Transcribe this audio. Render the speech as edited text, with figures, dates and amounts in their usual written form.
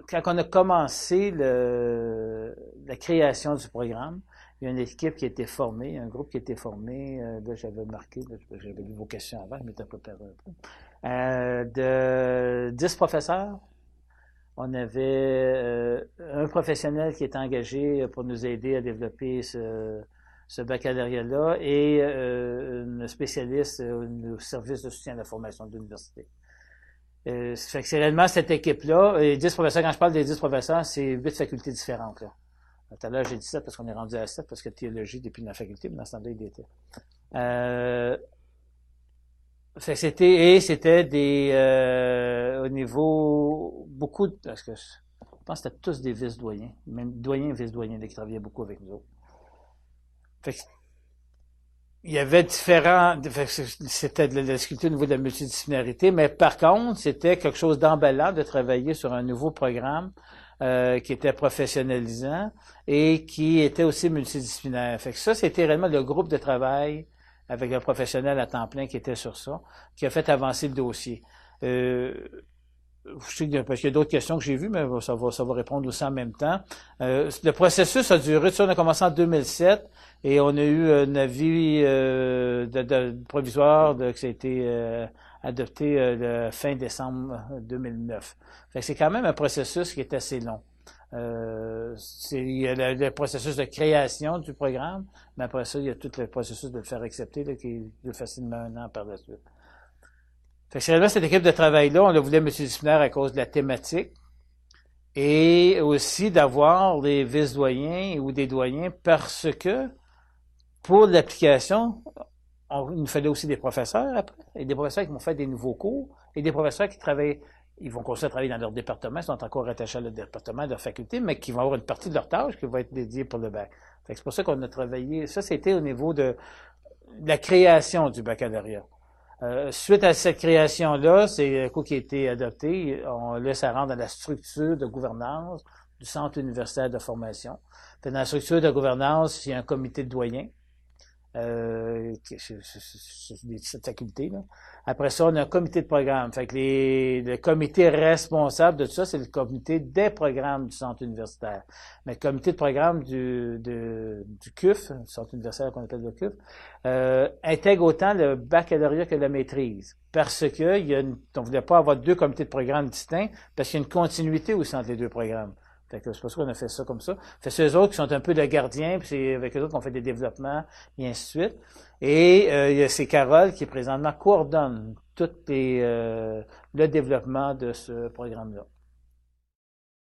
quand on a commencé la création du programme, il y a une équipe qui a été formée, un groupe qui a été formé, là j'avais marqué, là, j'avais lu vos questions avant, je m'étais préparé un peu, de 10 professeurs. On avait un professionnel qui est engagé pour nous aider à développer ce baccalauréat-là et une spécialiste au service de soutien à la formation de l'université. Ça fait que c'est réellement cette équipe-là. Et 10 professeurs, quand je parle des 10 professeurs, c'est 8 facultés différentes. Là. Tout à l'heure, j'ai dit 7 parce qu'on est rendu à 7 parce que théologie depuis la faculté, mais dans ce temps-là, il était. Fait que c'était des au niveau beaucoup de parce que je pense que c'était tous des vice-doyens, même doyens et vice-doyens qui travaillaient beaucoup avec nous autres. Fait que il y avait différents, c'était de la difficulté au niveau de la multidisciplinarité, mais par contre, c'était quelque chose d'emballant de travailler sur un nouveau programme qui était professionnalisant et qui était aussi multidisciplinaire. Fait que ça, c'était réellement le groupe de travail avec un professionnel à temps plein qui était sur ça, qui a fait avancer le dossier. Je sais parce qu'il y a d'autres questions que j'ai vues, mais ça va répondre aussi en même temps. Le processus a duré, on a commencé en 2007 et on a eu un avis de provisoire que ça a été adopté le fin décembre 2009. Fait que c'est quand même un processus qui est assez long. Il y a le processus de création du programme, mais après ça, il y a tout le processus de le faire accepter là, qui dure facilement 1 an par la suite. Fait que finalement, cette équipe de travail-là, on la voulait multidisciplinaire à cause de la thématique et aussi d'avoir des vice-doyens ou des doyens parce que pour l'application, il nous fallait aussi des professeurs après, et des professeurs qui vont faire des nouveaux cours et des professeurs qui travaillent, ils vont continuer à travailler dans leur département, ils sont encore attachés à leur département, à leur faculté, mais qui vont avoir une partie de leur tâche qui va être dédiée pour le bac. Fait que c'est pour ça qu'on a travaillé, ça c'était au niveau de la création du baccalauréat. Suite à cette création-là, c'est un coup qui a été adopté, ça rentre dans la structure de gouvernance du Centre universitaire de formation. Dans la structure de gouvernance, il y a un comité de doyens, c'est des facultés, là. Après ça, on a un comité de programme. Fait que le comité responsable de tout ça, c'est le comité des programmes du centre universitaire. Mais le comité de programme du CUF, le centre universitaire qu'on appelle le CUF, intègre autant le baccalauréat que la maîtrise. Parce que on voulait pas avoir 2 comités de programme distincts, parce qu'il y a une continuité aussi entre les 2 programmes. Fait que c'est pour ça qu'on a fait ça comme ça. Fait que c'est eux autres qui sont un peu le gardien, puis c'est avec eux autres qu'on fait des développements, et ainsi de suite. Et c'est Carole qui présentement coordonne tout le développement de ce programme-là.